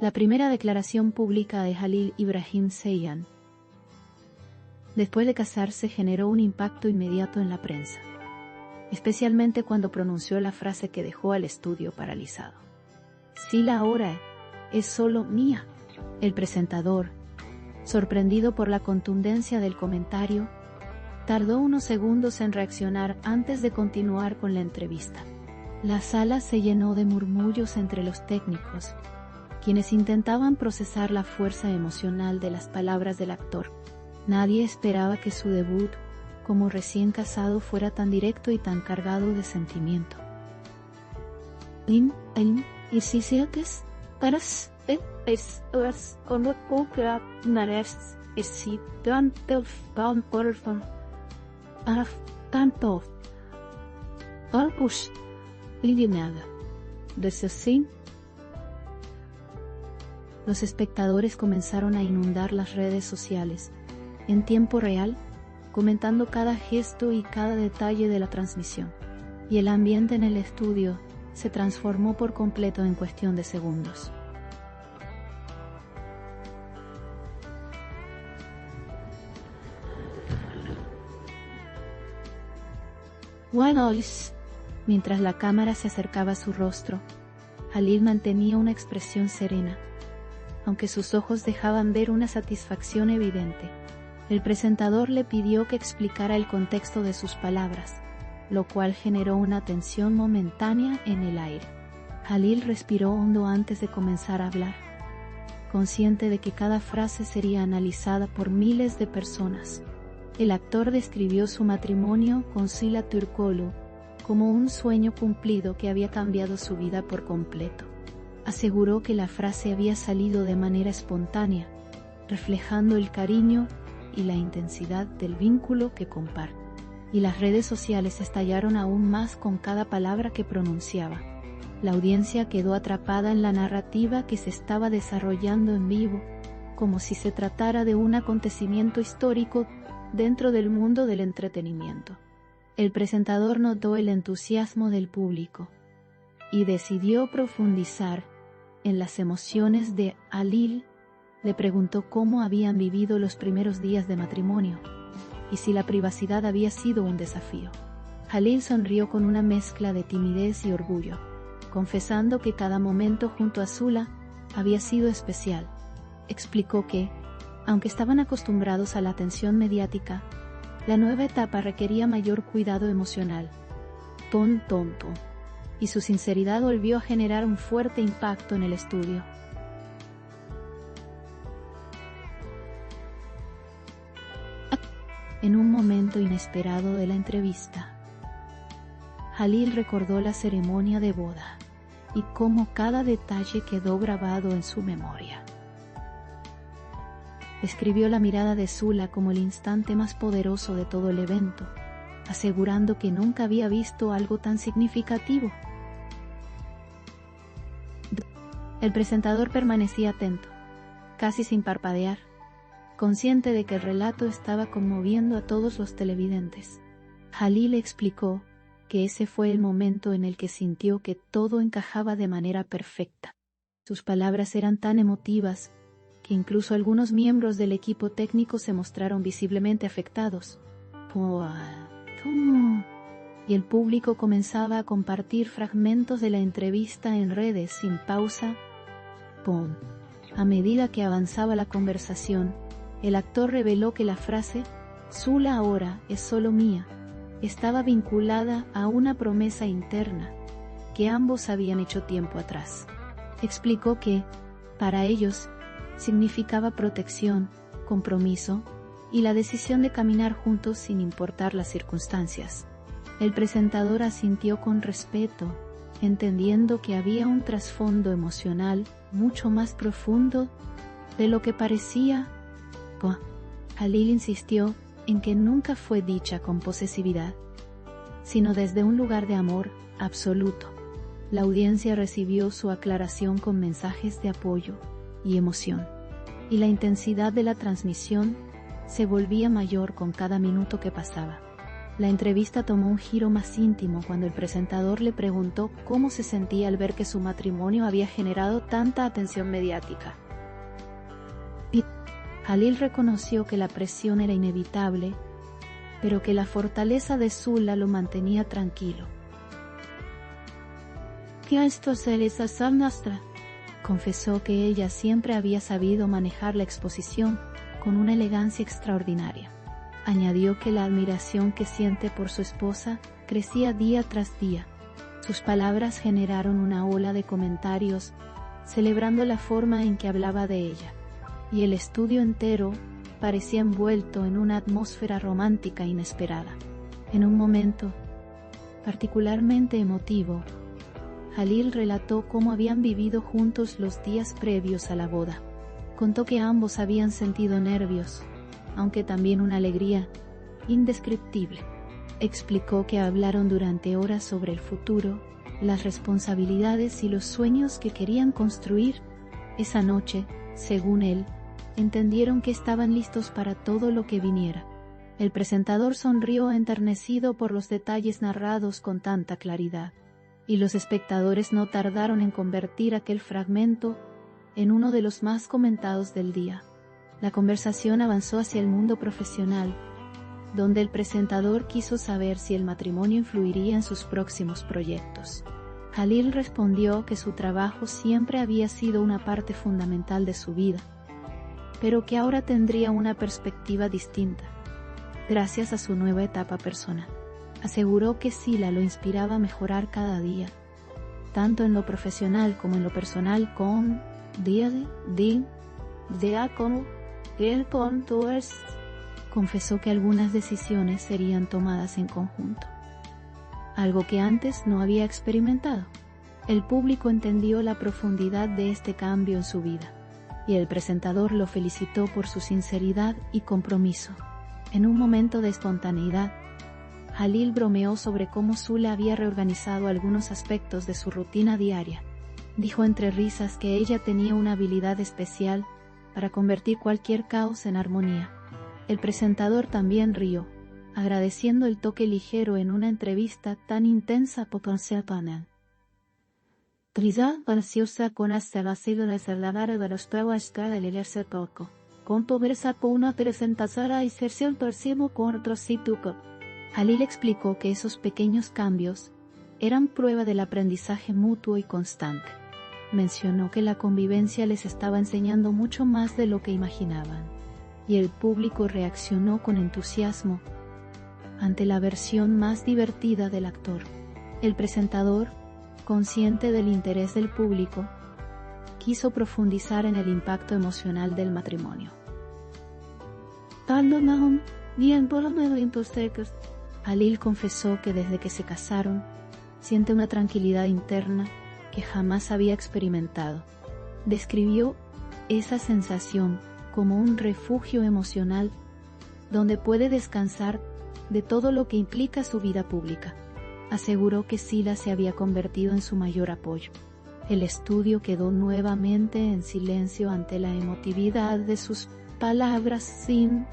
La primera declaración pública de Jalil Ibrahim Zeidan, después de casarse, generó un impacto inmediato en la prensa, especialmente cuando pronunció la frase que dejó al estudio paralizado. Sila ahora es solo mía. El presentador, sorprendido por la contundencia del comentario, tardó unos segundos en reaccionar antes de continuar con la entrevista. La sala se llenó de murmullos entre los técnicos, quienes intentaban procesar la fuerza emocional de las palabras del actor. Nadie esperaba que su debut como recién casado fuera tan directo y tan cargado de sentimiento. Los espectadores comenzaron a inundar las redes sociales, en tiempo real, comentando cada gesto y cada detalle de la transmisión, y el ambiente en el estudio se transformó por completo en cuestión de segundos. Mientras la cámara se acercaba a su rostro, Jalil mantenía una expresión serena, aunque sus ojos dejaban ver una satisfacción evidente. El presentador le pidió que explicara el contexto de sus palabras, lo cual generó una tensión momentánea en el aire. Jalil respiró hondo antes de comenzar a hablar, consciente de que cada frase sería analizada por miles de personas. El actor describió su matrimonio con Sila Türkoğlu como un sueño cumplido que había cambiado su vida por completo. Aseguró que la frase había salido de manera espontánea, reflejando el cariño y la intensidad del vínculo que comparten. Y las redes sociales estallaron aún más con cada palabra que pronunciaba. La audiencia quedó atrapada en la narrativa que se estaba desarrollando en vivo, como si se tratara de un acontecimiento histórico dentro del mundo del entretenimiento. El presentador notó el entusiasmo del público y decidió profundizar en las emociones de Jalil. Le preguntó cómo habían vivido los primeros días de matrimonio y si la privacidad había sido un desafío. Jalil sonrió con una mezcla de timidez y orgullo, confesando que cada momento junto a Sula había sido especial. Explicó que, aunque estaban acostumbrados a la atención mediática, la nueva etapa requería mayor cuidado emocional. Y su sinceridad volvió a generar un fuerte impacto en el estudio. En un momento inesperado de la entrevista, Jalil recordó la ceremonia de boda y cómo cada detalle quedó grabado en su memoria. Describió la mirada de Sula como el instante más poderoso de todo el evento, asegurando que nunca había visto algo tan significativo. El presentador permanecía atento, casi sin parpadear, consciente de que el relato estaba conmoviendo a todos los televidentes. Jalil explicó que ese fue el momento en el que sintió que todo encajaba de manera perfecta. Sus palabras eran tan emotivas que incluso algunos miembros del equipo técnico se mostraron visiblemente afectados. Y el público comenzaba a compartir fragmentos de la entrevista en redes sin pausa. A medida que avanzaba la conversación, el actor reveló que la frase "Sula ahora es solo mía" estaba vinculada a una promesa interna que ambos habían hecho tiempo atrás. Explicó que, para ellos, significaba protección, compromiso y la decisión de caminar juntos sin importar las circunstancias. El presentador asintió con respeto, entendiendo que había un trasfondo emocional mucho más profundo de lo que parecía. Jalil insistió en que nunca fue dicha con posesividad, sino desde un lugar de amor absoluto. La audiencia recibió su aclaración con mensajes de apoyo y emoción, y la intensidad de la transmisión se volvía mayor con cada minuto que pasaba. La entrevista tomó un giro más íntimo cuando el presentador le preguntó cómo se sentía al ver que su matrimonio había generado tanta atención mediática. Jalil reconoció que la presión era inevitable, pero que la fortaleza de Zula lo mantenía tranquilo. «¿Qué esto es esa nuestra?», confesó que ella siempre había sabido manejar la exposición con una elegancia extraordinaria. Añadió que la admiración que siente por su esposa crecía día tras día. Sus palabras generaron una ola de comentarios, celebrando la forma en que hablaba de ella, y el estudio entero parecía envuelto en una atmósfera romántica inesperada. En un momento particularmente emotivo, Jalil relató cómo habían vivido juntos los días previos a la boda. Contó que ambos habían sentido nervios, aunque también una alegría indescriptible. Explicó que hablaron durante horas sobre el futuro, las responsabilidades y los sueños que querían construir. Esa noche, según él, entendieron que estaban listos para todo lo que viniera. El presentador sonrió enternecido por los detalles narrados con tanta claridad, y los espectadores no tardaron en convertir aquel fragmento en uno de los más comentados del día. La conversación avanzó hacia el mundo profesional, donde el presentador quiso saber si el matrimonio influiría en sus próximos proyectos. Jalil respondió que su trabajo siempre había sido una parte fundamental de su vida, pero que ahora tendría una perspectiva distinta, gracias a su nueva etapa personal. Aseguró que Sila lo inspiraba a mejorar cada día, tanto en lo profesional como en lo personal, con confesó que algunas decisiones serían tomadas en conjunto, algo que antes no había experimentado. El público entendió la profundidad de este cambio en su vida, y el presentador lo felicitó por su sinceridad y compromiso. En un momento de espontaneidad, Jalil bromeó sobre cómo Zula había reorganizado algunos aspectos de su rutina diaria. Dijo entre risas que ella tenía una habilidad especial para convertir cualquier caos en armonía. El presentador también rió, agradeciendo el toque ligero en una entrevista tan intensa por ser panel. Trisa graciosa con hasta la sigla de cerrar de los trabajos de leerse poco. Con pobreza por una presentación y sesión torcimo con otro sitio. Jalil explicó que esos pequeños cambios eran prueba del aprendizaje mutuo y constante. Mencionó que la convivencia les estaba enseñando mucho más de lo que imaginaban, y el público reaccionó con entusiasmo ante la versión más divertida del actor. El presentador, consciente del interés del público, quiso profundizar en el impacto emocional del matrimonio. Jalil confesó que desde que se casaron, siente una tranquilidad interna que jamás había experimentado. Describió esa sensación como un refugio emocional donde puede descansar de todo lo que implica su vida pública. Aseguró que Sila se había convertido en su mayor apoyo. El estudio quedó nuevamente en silencio ante la emotividad de sus palabras sin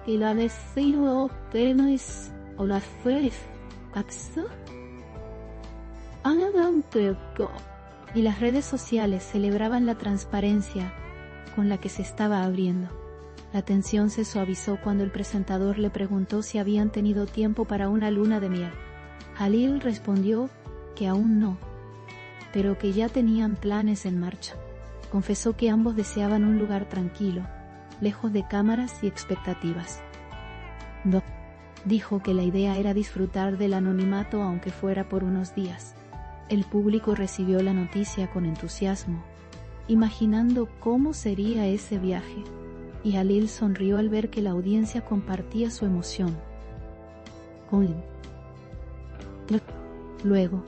y la deseo tenis o la fe y las redes sociales celebraban la transparencia con la que se estaba abriendo. La tensión se suavizó cuando el presentador le preguntó si habían tenido tiempo para una luna de miel. Jalil respondió que aún no, pero que ya tenían planes en marcha. Confesó que ambos deseaban un lugar tranquilo, lejos de cámaras y expectativas. Dijo que la idea era disfrutar del anonimato aunque fuera por unos días. El público recibió la noticia con entusiasmo, imaginando cómo sería ese viaje, y Jalil sonrió al ver que la audiencia compartía su emoción. Luego,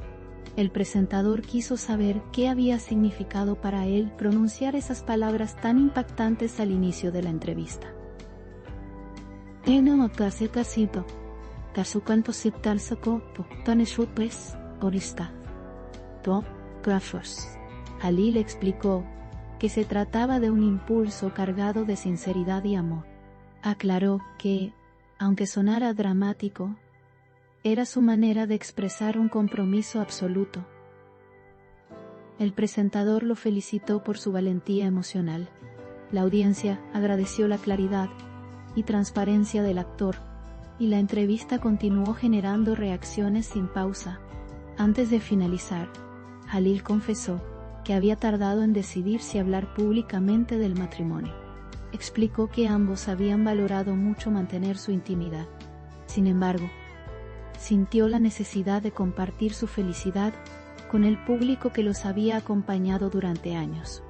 el presentador quiso saber qué había significado para él pronunciar esas palabras tan impactantes al inicio de la entrevista. Jalil explicó que se trataba de un impulso cargado de sinceridad y amor. Aclaró que, Aunque sonara dramático, era su manera de expresar un compromiso absoluto. El presentador lo felicitó por su valentía emocional. La audiencia agradeció la claridad y transparencia del actor, y la entrevista continuó generando reacciones sin pausa. Antes de finalizar, Jalil confesó que había tardado en decidir si hablar públicamente del matrimonio. Explicó que ambos habían valorado mucho mantener su intimidad. Sin embargo, sintió la necesidad de compartir su felicidad con el público que los había acompañado durante años.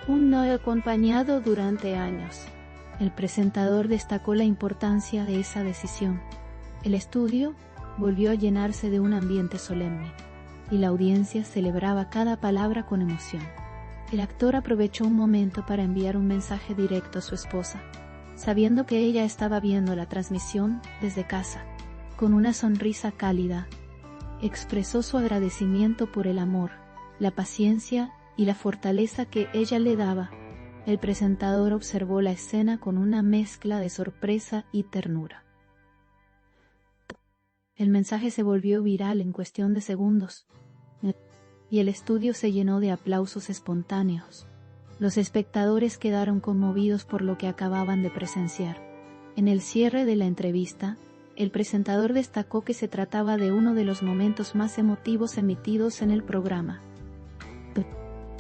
Un no acompañado durante años. El presentador destacó la importancia de esa decisión. El estudio volvió a llenarse de un ambiente solemne, y la audiencia celebraba cada palabra con emoción. El actor aprovechó un momento para enviar un mensaje directo a su esposa, sabiendo que ella estaba viendo la transmisión desde casa. Con una sonrisa cálida, expresó su agradecimiento por el amor, la paciencia y la fortaleza que ella le daba. El presentador observó la escena con una mezcla de sorpresa y ternura. El mensaje se volvió viral en cuestión de segundos, y el estudio se llenó de aplausos espontáneos. Los espectadores quedaron conmovidos por lo que acababan de presenciar. En el cierre de la entrevista, el presentador destacó que se trataba de uno de los momentos más emotivos emitidos en el programa.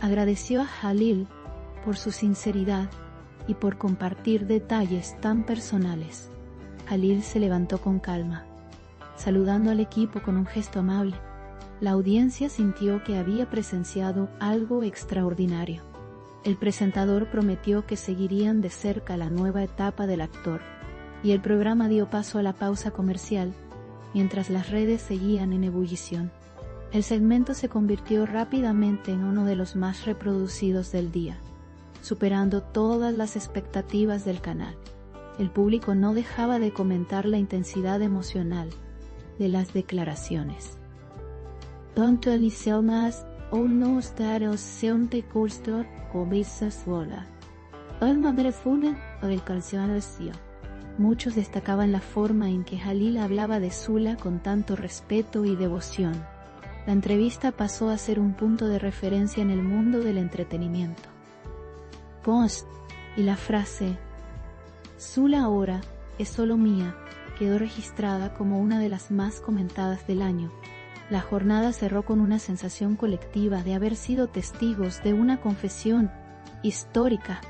Agradeció a Jalil por su sinceridad y por compartir detalles tan personales. Jalil se levantó con calma, saludando al equipo con un gesto amable. La audiencia sintió que había presenciado algo extraordinario. El presentador prometió que seguirían de cerca la nueva etapa del actor, y el programa dio paso a la pausa comercial, mientras las redes seguían en ebullición. El segmento se convirtió rápidamente en uno de los más reproducidos del día, superando todas las expectativas del canal. El público no dejaba de comentar la intensidad emocional de las declaraciones. Tanto el Selmas o no staros siente gusto o visas vola. El madre funa o el calciano. Muchos destacaban la forma en que Jalil hablaba de Zula con tanto respeto y devoción. La entrevista pasó a ser un punto de referencia en el mundo del entretenimiento. Post y la frase "Zula ahora es solo mía" quedó registrada como una de las más comentadas del año. La jornada cerró con una sensación colectiva de haber sido testigos de una confesión histórica.